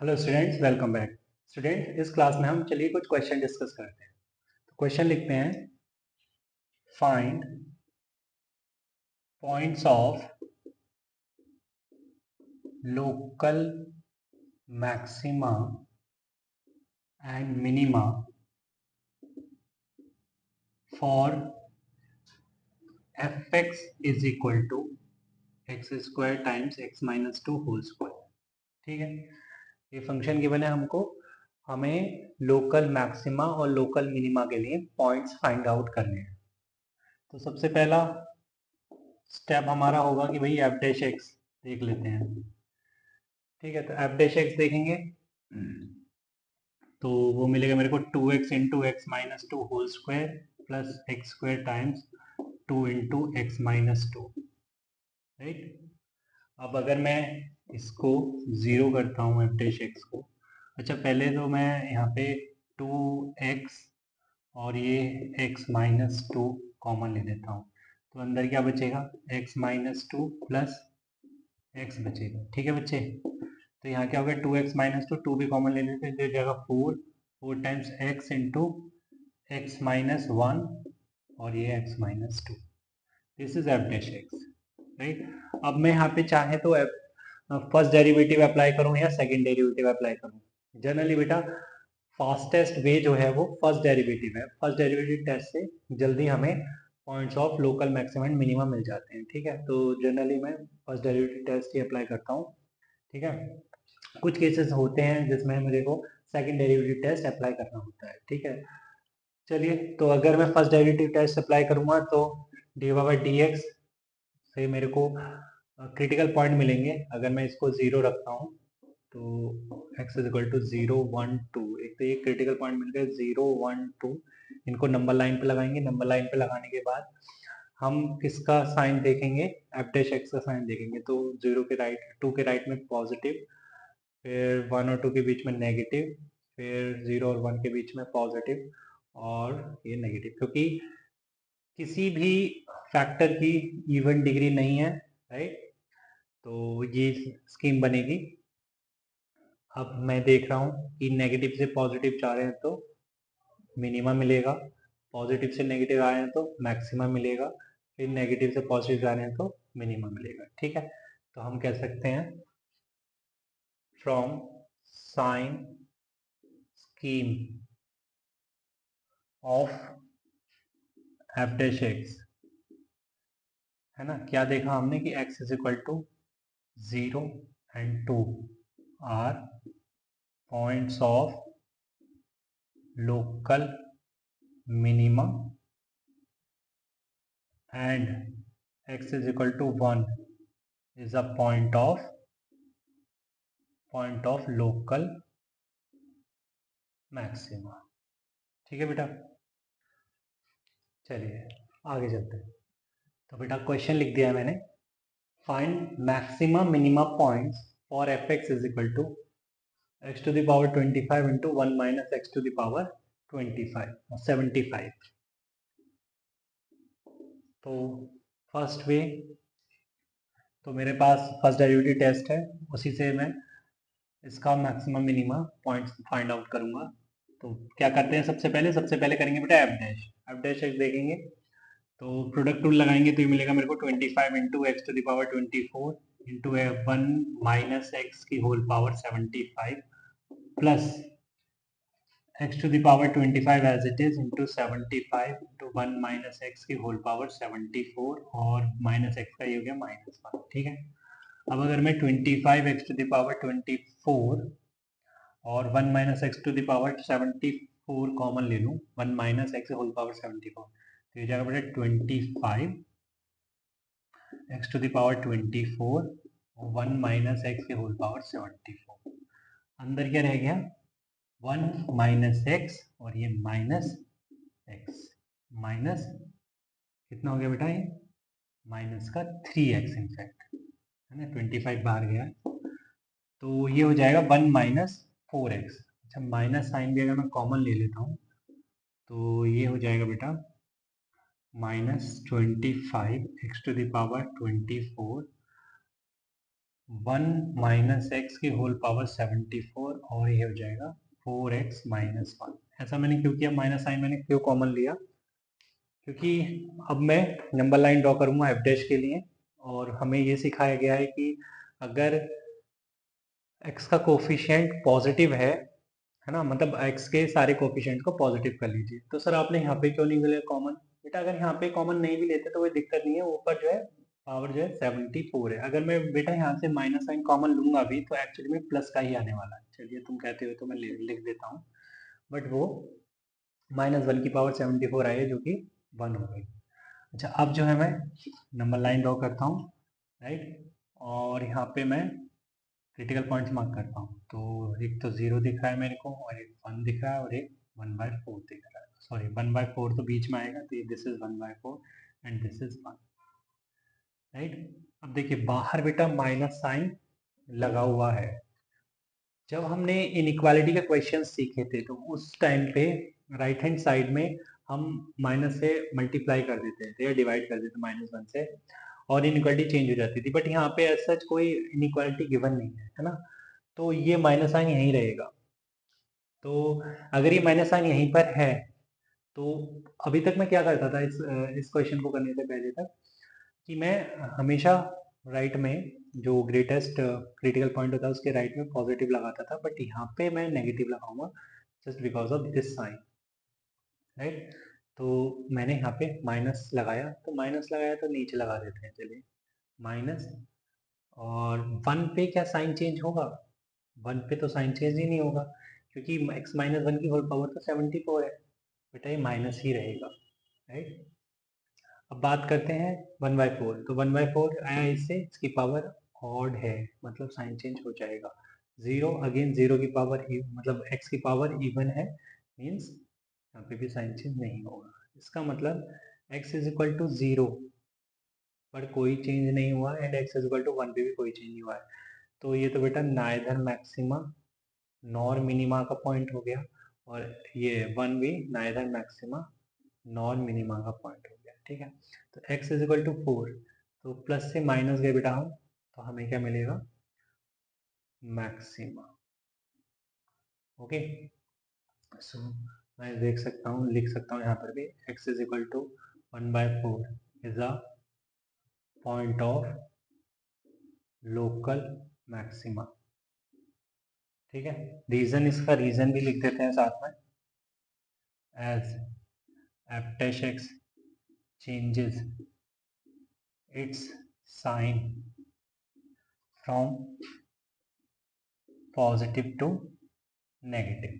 Hello students, welcome back. Student, इस class में हम चलिए कुछ क्वेश्चन डिस्कस करते हैं। तो क्वेश्चन लिखते हैं, find points of local maxima and minima for f x is equal to x square times x minus two whole square. ठीक है, ये फंक्शन गिवन है हमको। हमें लोकल मैक्सिमा और लोकल मिनिमा के लिए पॉइंट्स फाइंड आउट करने हैं। तो सबसे पहला स्टेप हमारा होगा कि भाई एफ डैश एक्स देख लेते हैं। ठीक है, तो एफ डैश एक्स देखेंगे तो वो मिलेगा मेरे को 2x into x minus two whole square plus x square times 2 into x minus two. Right, अब अगर मैं इसको ज़ीरो करता हूँ एफ डैश एक्स को, अच्छा पहले तो मैं यहाँ पे 2x और ये x माइनस टू कॉमन ले लेता हूँ। तो अंदर क्या बचेगा, x minus two plus x बचेगा। ठीक है बच्चे, तो यहाँ क्या हो गया, 2x माइनस टू भी कॉमन ले लेते हैं तो जगह 4 times x into x minus one और ये x minus two. This is F dash x. Right, अब मैं यहाँ पे चाहे तो फर्स्ट डेरिवेटिव अप्लाई करूँ या सेकंड डेरिवेटिव अप्लाई करूँ। जनरली बेटा फास्टेस्ट वे जो है वो फर्स्ट डेरिवेटिव है। फर्स्ट डेरिवेटिव टेस्ट से जल्दी हमें points of local maximum and minimum मिल जाते हैं। ठीक है, तो जनरली मैं फर्स्ट डेरिवेटिव टेस्ट ही अप्लाई करता हूँ। ठीक है, कुछ केसेस होते हैं जिसमें मुझे को सेकंड डेरिवेटिव टेस्ट अप्लाई करना होता है। ठीक है, चलिए, तो अगर मैं फर्स्ट डेरिवेटिव टेस्ट अप्लाई करूंगा तो डी बाई डी एक्स से मेरे को क्रिटिकल पॉइंट मिलेंगे। अगर मैं इसको ज़ीरो रखता हूँ तो x इज इक्वल टू 0 1 2, एक तो ये क्रिटिकल पॉइंट मिल गए 0 1 2। इनको नंबर लाइन पे लगाएंगे। नंबर लाइन पे लगाने के बाद हम किसका साइन देखेंगे, एफ डैश एक्स का साइन देखेंगे। तो 0 के राइट, 2 के राइट में पॉजिटिव, फिर 1 और 2 के बीच में नेगेटिव, फिर 0 और 1 के बीच में पॉजिटिव और ये नेगेटिव, क्योंकि किसी भी फैक्टर की इवन डिग्री नहीं है। राइट, तो ये स्कीम बनेगी। अब मैं देख रहा हूँ कि नेगेटिव से पॉजिटिव जा रहे हैं तो मिनिमम मिलेगा, पॉजिटिव से नेगेटिव आ रहे हैं तो मैक्सिमम मिलेगा, फिर नेगेटिव से पॉजिटिव जा रहे हैं तो मिनिमम मिलेगा। ठीक है, तो हम कह सकते हैं from sign scheme of f dash x, है ना, क्या देखा हमने कि x is equal to 0 and 2 are points of local minimum and x is equal to 1 is a point of local maxima। ठीक है बेटा, चलिए आगे चलते हैं। तो बेटा क्वेश्चन लिख दिया है मैंने, find maxima minima points for f x is equal to x to the power 25 into 1 minus x to the power 25 75। तो फर्स्ट वे, तो मेरे पास फर्स्ट डेरिवेटिव टेस्ट है, उसी से मैं इसका maximum minima points find out करूंगा। तो क्या करते हैं, सबसे पहले करेंगे बेटा एफ डैश एक्स देखेंगे। तो प्रोडक्ट टूल लगाएंगे तो ये मिलेगा मेरे को 25 into x to the power 24 into 1 minus x की whole power 75 plus x to the power 25 as it is into 75 into 1 minus x की होल पावर 74 और माइनस एक्स का ये हो गया -1। ठीक है, अब अगर मैं 25 एक्स टू द पावर 24 और 1 minus x to the power 74 common ले लूँ, 1 माइनस एक्स होल पावर 74, तो ये जाएगा बेटा 25 एक्स टू द पावर 24 और 1 माइनस एक्स के होल पावर 74। अंदर क्या रह गया, 1 माइनस एक्स और ये माइनस एक्स, माइनस कितना हो गया बेटा, ये माइनस का 3x इनफैक्ट, है ना, 25 बाहर गया, तो ये हो जाएगा 1 माइनस 4x। अच्छा, माइनस साइन भी अगर मैं कॉमन ले लेता हूँ तो ये हो जाएगा बेटा -25 x to the power 24, 1 minus x की होल पावर 74 और ये हो जाएगा 4x माइनस 1। ऐसा मैंने क्यों किया, माइनस साइन मैंने क्यों कॉमन लिया, क्योंकि अब मैं नंबर लाइन ड्रॉ करूँगा एफ डैश के लिए, और हमें ये सिखाया गया है कि अगर x का कोफिशिएंट पॉजिटिव है ना, मतलब x के सारे कोफिशिएंट को पॉजिटिव कर लीजिए। तो सर आपने यहाँ पे क्यों नहीं लिया कॉमन? बेटा अगर यहाँ पे कॉमन नहीं भी लेते तो कोई दिक्कत नहीं है, ऊपर जो है पावर जो है 74 है। अगर मैं बेटा यहाँ से माइनस साइन कॉमन लूंगा भी तो एक्चुअली में प्लस का ही आने वाला है। चलिए तुम कहते हो तो मैं लिख देता हूँ, बट वो -1 की पावर 74 आई है जो कि 1 हो गई। अच्छा अब जो है मैं नंबर लाइन ड्रॉ करता हूँ, राइट, और यहाँ पे मैं क्रिटिकल पॉइंट्स मार्क करता हूँ। तो एक तो 0 दिख रहा है मेरे को, और एक 1 दिख रहा है, और एक 1/4 दिख रहा है। सॉरी 1/4 तो बीच में आएगा, तो this is 1/4 and this is 1, right. अब देखिए बाहर बेटा माइनस साइन लगा हुआ है। जब हमने इनइक्वालिटी के क्वेश्चन सीखे थे तो उस टाइम पे राइट हैंड साइड में हम माइनस से मल्टीप्लाई कर देते थे या डिवाइड कर देते -1 से, और इनइक्वालिटी चेंज हो जाती थी। बट यहाँ पे सच कोई इनइक्वालिटी गिवन नहीं है ना, तो ये माइनस साइन यहीं रहेगा। तो अगर ये माइनस साइन यहीं पर है तो अभी तक मैं क्या करता था इस क्वेश्चन को करने से पहले तक, कि मैं हमेशा राइट में जो ग्रेटेस्ट क्रिटिकल पॉइंट होता है उसके राइट में पॉजिटिव लगाता था, बट यहाँ पे मैं नेगेटिव लगाऊंगा just because of this sign, right. तो मैंने यहाँ पे माइनस लगाया, तो माइनस लगाया तो नीचे लगा देते हैं, चलिए माइनस, और 1 पे क्या साइन चेंज होगा? 1 पे तो साइन चेंज ही नहीं होगा, क्योंकि x-1 की होल पावर तो 74 है, बेटा ये माइनस ही रहेगा, राइट। अब बात करते हैं 1/4, तो 1/4 आया इससे, इसकी पावर ऑड है मतलब साइन चेंज हो जाएगा। 0 अगेन 0 की पावर मतलब x की पावर इवन है, मीन्स यहाँ पे भी साइन चेंज नहीं होगा। इसका मतलब x इज इक्वल टू 0 पर कोई चेंज नहीं हुआ, and x is equal to 1 पे भी कोई चेंज नहीं हुआ है। तो ये तो बेटा नाइदर मैक्सिमा नॉर मिनिमा का पॉइंट हो गया, और ये 1 भी नाइदर मैक्सिमा नॉर मिनिमा का पॉइंट हो गया, ठीक है। तो x इज इक्वल टू 4, तो प्लस से माइनस गए बेटा हम, तो हमें क्या मिलेगा? मैक्सिमा। ओके, सो मैं देख सकता हूँ, लिख सकता हूँ यहाँ पर भी x is equal to 1/4 is a point of local maxima, ठीक है। रीजन, इसका रीजन भी लिख देते हैं साथ में, as f dash x changes its sign from positive to negative,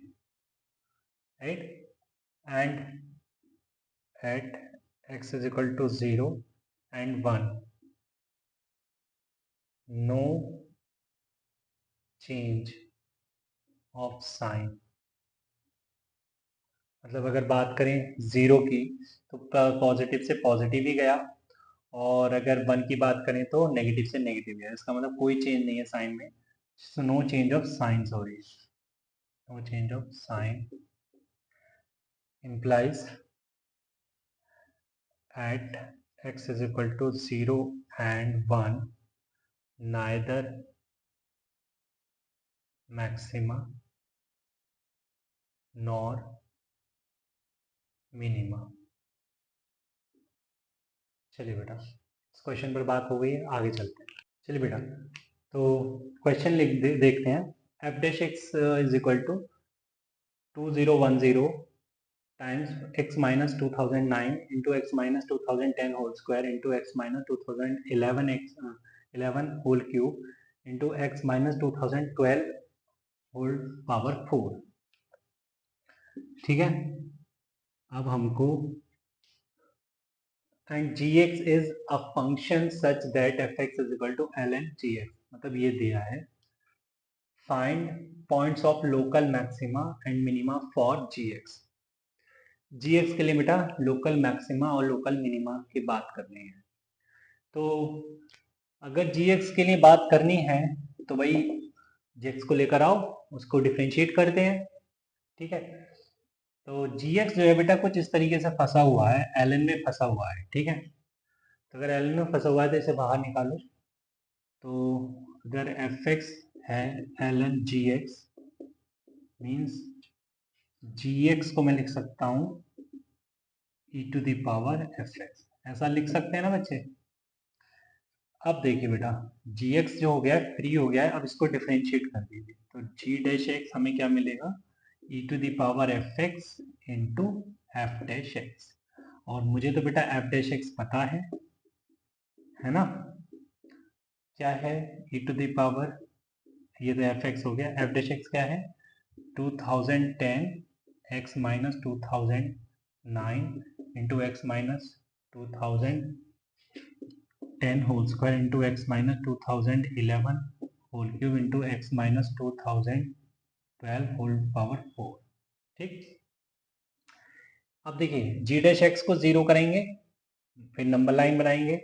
right, and at x is equal to 0 and 1 no change of sign। मतलब अगर बात करें 0 की तो पॉजिटिव से पॉजिटिव ही गया, और अगर 1 की बात करें तो नेगेटिव से नेगेटिव गया। इसका मतलब कोई चेंज नहीं है साइन में, so no change of sign, sorry no change of sign implies at x is equal to 0 and 1 neither maxima nor minima। चलिए बेटा इस क्वेश्चन पर बात हो गई है, आगे चलते हैं। चलिए बेटा तो क्वेश्चन देखते हैं। f dash x is equal to 2010 times x minus 2009 into x minus 2010 whole square into x minus 2011 11 whole cube into x minus 2012 whole power 4, ठीक है। अब हमको and gx is a function such that fx is equal to ln gx, मतलब ये दिया है find points of local maxima and minima for gx। gx के लिए बेटा लोकल मैक्सिमा और लोकल मिनिमा की बात करनी है। तो अगर gx के लिए बात करनी है तो भाई gx को लेकर आओ, उसको डिफ्रेंशिएट करते हैं, ठीक है। तो gx जो है बेटा कुछ इस तरीके से फंसा हुआ है, ln में फंसा हुआ है, ठीक है। तो अगर ln में फंसा हुआ है तो इसे बाहर निकालो। तो अगर fx है ln gx, मीन्स gx को मैं लिख सकता हूँ e to the power fx, ऐसा लिख सकते हैं ना बच्चे। अब देखिए बेटा gx जो हो गया है फ्री हो गया है, अब इसको डिफरेंशिएट कर दीजिए तो g डैश एक्स हमें क्या मिलेगा, e to the power fx into f dash x. और मुझे तो बेटा एफ डैश एक्स पता है ना, क्या है e टू द पावर, ये तो एफ एक्स हो गया, एफ डैश एक्स क्या है 2010 x minus 2009 into x minus 2010 whole square into x minus 2011 whole cube into x minus 2012 whole power 4। ठीक, अब देखिए जी डैश एक्स को जीरो करेंगे, फिर नंबर लाइन बनाएंगे,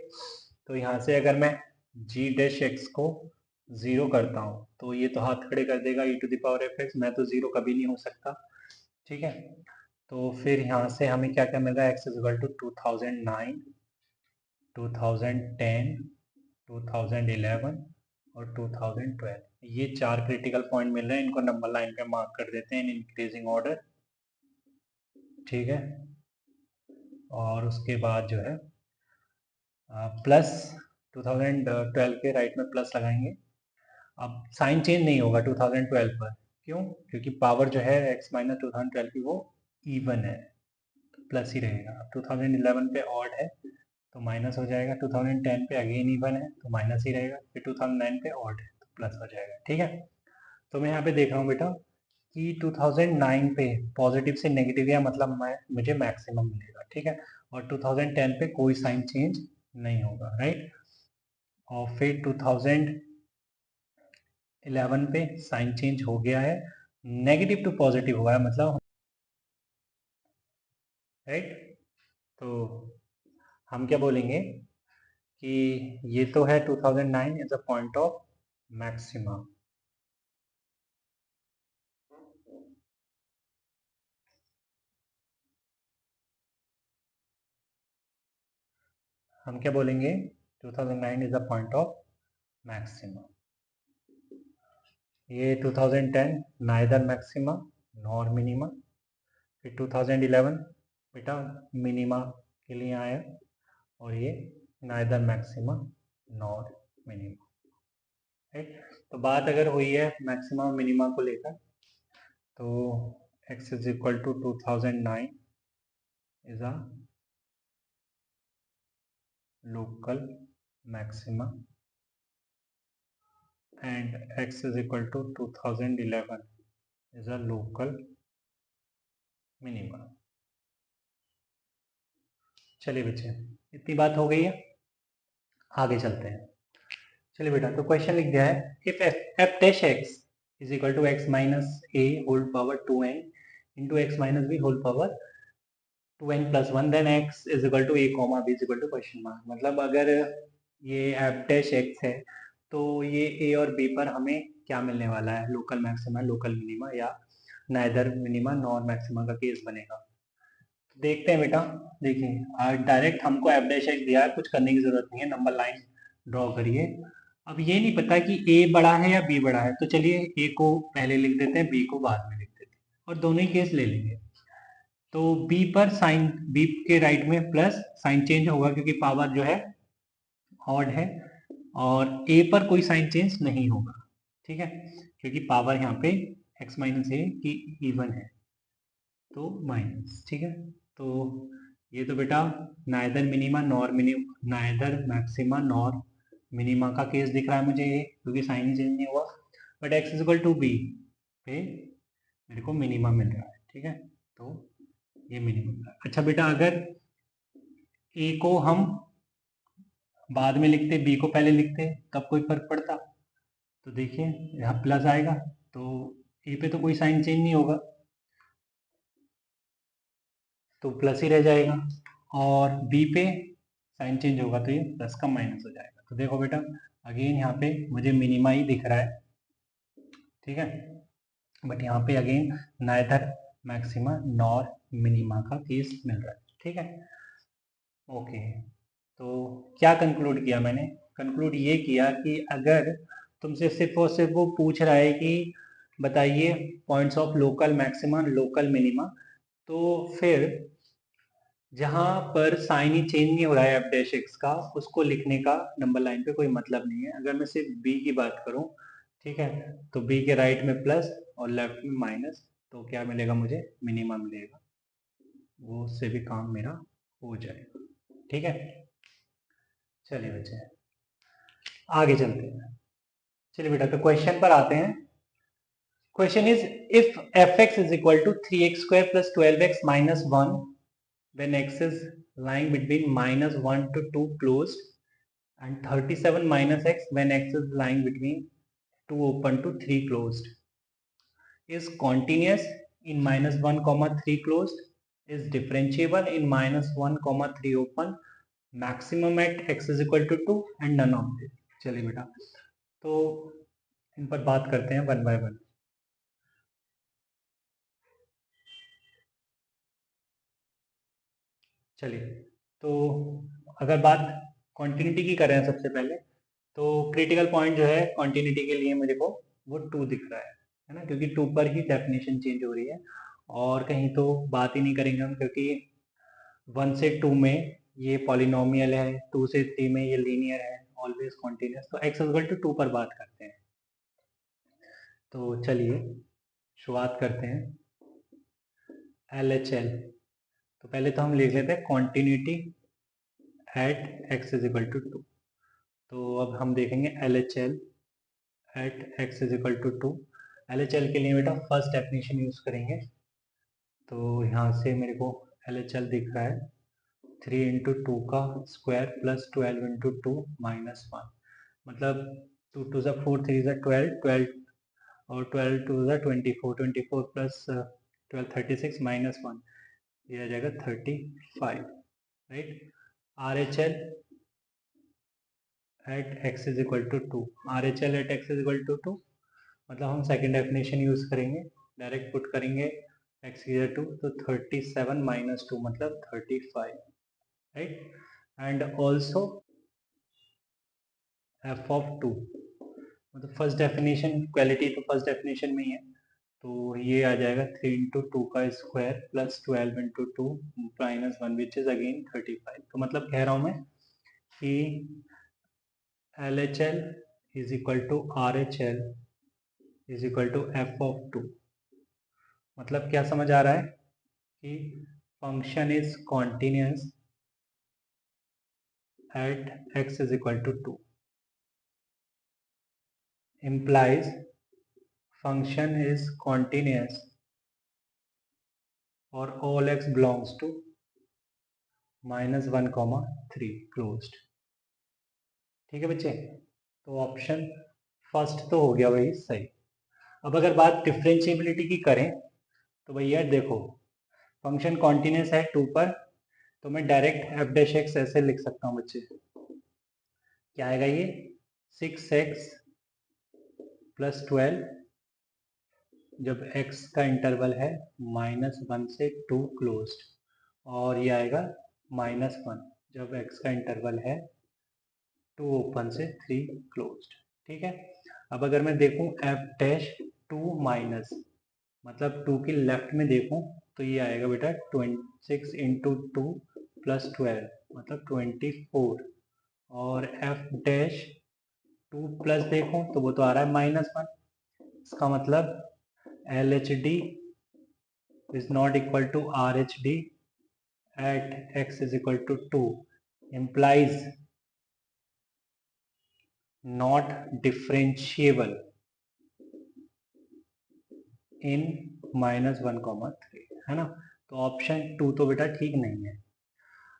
तो यहाँ से अगर मैं जी डैश एक्स को जीरो करता हूँ तो ये तो हाथ खड़े कर देगा e to the power f x, मैं तो जीरो कभी नहीं हो सकता। ठीक है, तो फिर यहाँ से हमें क्या क्या मिल रहा है, एक्स इज इक्वल टू 2009, 2010, 2011 और 2012, ये चार क्रिटिकल पॉइंट मिल रहे हैं, इनको नंबर लाइन पे मार्क कर देते हैं इन इंक्रीजिंग ऑर्डर। ठीक है, और उसके बाद जो है प्लस 2012 के राइट में प्लस लगाएंगे। अब साइन चेंज नहीं होगा 2012 पर, क्यों, क्योंकि पावर जो है x माइनस 2012 की वो इवन है, प्लस ही रहेगा। 2011 पे ऑड है तो माइनस हो जाएगा, 2010 पे अगेन इवन है तो माइनस ही रहेगा, फिर 2009 पे ऑड है तो प्लस हो जाएगा। ठीक है, तो मैं यहाँ पे देख रहा हूँ बेटा कि 2009 पे पॉजिटिव से नेगेटिव या मतलब मुझे मैक्सिमम मिलेगा। ठीक है, और 2010 पे कोई साइन चेंज नहीं होगा, राइट। और फिर 2011 पे साइन चेंज हो गया है, नेगेटिव टू पॉजिटिव हुआ है मतलब, राइट। तो हम क्या बोलेंगे कि ये तो है 2009 is a point of maxima. हम क्या बोलेंगे, 2009 is a point of maxima. ये 2010 नाइदर मैक्सिमा नॉर मिनिमा, फिर 2011 बेटा मिनिमा के लिए आया, और ये neither maxima nor minima, right. तो बात अगर हुई है मैक्सिमा और मिनिमा को लेकर, तो x is equal to 2009 is a local maxima and x is equal to 2011 is a local minima। चलिए बच्चे इतनी बात हो गई है, आगे चलते हैं। चलिए बेटा, तो क्वेश्चन लिख दिया है, if f dash x is equal to x minus a whole power 2n into x minus b whole power 2n plus 1 then x is equal to a comma b is equal to question mark. मतलब अगर ये F dash x है तो ये ए और B पर हमें क्या मिलने वाला है, लोकल मैक्सिमा लोकल मिनिमा या नाइदर मिनिमा नॉर मैक्सिमा का केस बनेगा। तो देखते हैं बेटा, देखिए डायरेक्ट हमको एफ डैश एक्स दिया है, कुछ करने की जरूरत नहीं है, नंबर लाइन ड्रॉ करिए। अब ये नहीं पता कि ए बड़ा है या बी बड़ा है, तो चलिए ए को पहले लिख देते हैं, बी को बाद में लिख देते हैं, और दोनों ही केस ले लेंगे। तो बी पर साइन, बी के राइट में प्लस साइन चेंज होगा क्योंकि पावर जो है ऑड है, और ए पर कोई साइन चेंज नहीं होगा। ठीक है, क्योंकि पावर यहाँ पे x माइनस ए की इवन है तो माइनस। ठीक है, तो ये तो बेटा neither minima nor neither maxima nor minima का केस दिख रहा है मुझे ये, क्योंकि साइन ही चेंज नहीं हुआ, but x is equal to b पे मेरे को मिनिमा मिल रहा है। ठीक है, तो ये मिनिमम मिल रहा है। अच्छा बेटा, अगर a को हम बाद में लिखते, बी को पहले लिखते, तब कोई फर्क पड़ता? तो देखिए यहाँ प्लस आएगा तो ए पे तो कोई साइन चेंज नहीं होगा तो प्लस ही रह जाएगा, और बी पे साइन चेंज होगा तो ये प्लस का माइनस हो जाएगा। तो देखो बेटा अगेन यहाँ पे मुझे मिनिमा ही दिख रहा है। ठीक है, बट यहाँ पे again neither maxima nor minima का केस मिल रहा है। ठीक है, ओके। तो क्या कंक्लूड किया मैंने, कंक्लूड ये किया कि अगर तुमसे सिर्फ और सिर्फ वो पूछ रहा है कि बताइए points of local maxima local minima. तो फिर जहां पर साइन ही चेंज नहीं हो रहा है एफ डैश एक्स का, उसको लिखने का नंबर लाइन पे कोई मतलब नहीं है। अगर मैं सिर्फ बी की बात करूं, ठीक है, तो बी के राइट में प्लस और लेफ्ट में माइनस, तो क्या मिलेगा मुझे, मिनिमा मिलेगा। वो उससे भी काम मेरा हो जाएगा। ठीक है, चलिए बच्चे आगे चलते हैं। चलिए बेटा, तो क्वेश्चन पर आते हैं। Question is, if f x is equal to 3x² plus 12x minus 1 when x is lying between -1 to 2 closed, and 37 minus x when x is lying between 2 open to 3 closed, is continuous in -1 comma 3 closed, is differentiable in -1 comma 3 open, maximum at x is equal to 2 and none of this। चलिए बेटा, तो इन पर बात करते हैं one by one. चलिए, तो अगर बात कॉन्टिन्यूटी की करें सबसे पहले, तो क्रिटिकल पॉइंट जो है कॉन्टिन्यूटी के लिए मुझे को वो 2 दिख रहा है ना, क्योंकि 2 पर ही डेफिनेशन चेंज हो रही है, और कहीं तो बात ही नहीं करेंगे हम, क्योंकि 1 से 2 में ये पॉलिनोमियल है, 2 से 3 में ये लीनियर है, ऑलवेज कॉन्टिन्यूस। तो x इक्वल टू 2 पर बात करते हैं। तो चलिए शुरुआत करते हैं। LHL, तो पहले तो हम लिख लेते हैं continuity at x is equal to 2। तो अब हम देखेंगे LHL at x is equal to 2। LHL के लिए बेटा फर्स्ट डेफिनेशन यूज करेंगे। तो यहाँ से मेरे को LHL दिख रहा है 3 इंटू 2 का स्क्वायर प्लस 12 इंटू 2 माइनस 1, मतलब 2 टू ज़ा 4, 3 ज़ा 12, 12 और 12 टू ज़ा 24, 24 प्लस 12 36 माइनस 1, ये आ जाएगा 35, right. RHL at x is equal to 2, RHL at x is equal to 2, मतलब हम सेकेंड डेफिनेशन यूज करेंगे, डायरेक्ट पुट करेंगे x की जगह 2, तो 37 माइनस 2 मतलब 35, right. And also f of 2, मतलब फर्स्ट डेफिनेशन इक्वालिटी तो फर्स्ट डेफिनेशन में ही है, तो ये आ जाएगा 3 इंटू 2 का square plus 12 into 2 minus 1 which is again 35। तो मतलब कह रहा हूँ मैं कि LHL is equal to RHL is equal to f of 2। मतलब क्या समझ आ रहा है कि function is continuous at x is equal to 2, implies function is continuous for all x belongs to -1 comma 3 closed। ठीक है बच्चे, तो ऑप्शन फर्स्ट तो हो गया वही सही। अब अगर बात डिफरेंशिएबिलिटी की करें, तो भैया देखो फंक्शन कॉन्टिन्यूस है 2 पर, तो मैं डायरेक्ट एफ डैश एक्स ऐसे लिख सकता हूँ बच्चे। क्या आएगा ये, 6x प्लस 12 जब x का इंटरवल है -1 से 2 क्लोज्ड, और ये आएगा -1 जब x का इंटरवल है 2 ओपन से 3 क्लोज्ड। ठीक है, अब अगर मैं देखूं f डैश 2 माइनस, मतलब 2 की लेफ्ट में देखूं, तो ये आएगा बेटा 26 इंटू 2 प्लस 12 मतलब 24, और f डैश 2 प्लस देखूं तो वो तो आ रहा है -1। इसका मतलब LHD is not equal to RHD at x is equal to 2, implies not differentiable in -1, है ना। तो ऑप्शन 2 तो बेटा ठीक नहीं है।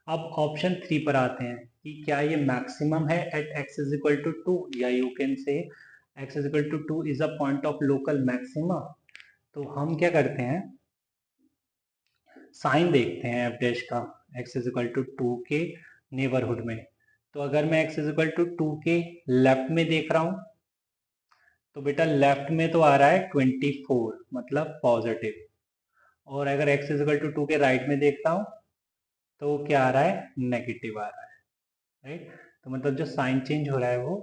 अब ऑप्शन 3 पर आते हैं कि क्या ये मैक्सिमम है at x is equal to 2, या you can say x is equal to 2 is a point of local maxima। तो हम क्या करते हैं, साइन देखते हैं एफ डैश का x इज इक्वल टू 2 के नेबरहुड में। तो अगर मैं x इज इक्वल टू 2 के लेफ्ट में देख रहा हूं, तो बेटा लेफ्ट में तो आ रहा है 24 मतलब पॉजिटिव, और अगर x इज इक्वल टू 2 के राइट में देखता हूं तो क्या आ रहा है, नेगेटिव आ रहा है, राइट। तो मतलब जो साइन चेंज हो रहा है वो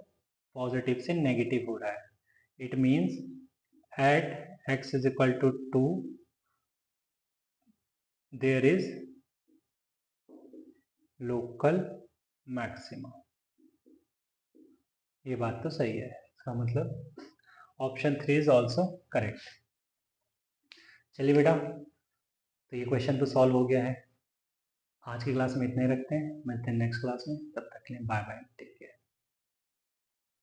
पॉजिटिव से नेगेटिव हो रहा है। It means at x is equal to 2 there is local maxima। ये बात तो सही है, इसका मतलब ऑप्शन 3 इज ऑल्सो करेक्ट। चलिए बेटा, तो ये क्वेश्चन तो सॉल्व हो गया है। आज की क्लास में इतना ही रखते हैं, मिलते हैं नेक्स्ट क्लास में, तब तक के लिए बाय बाय।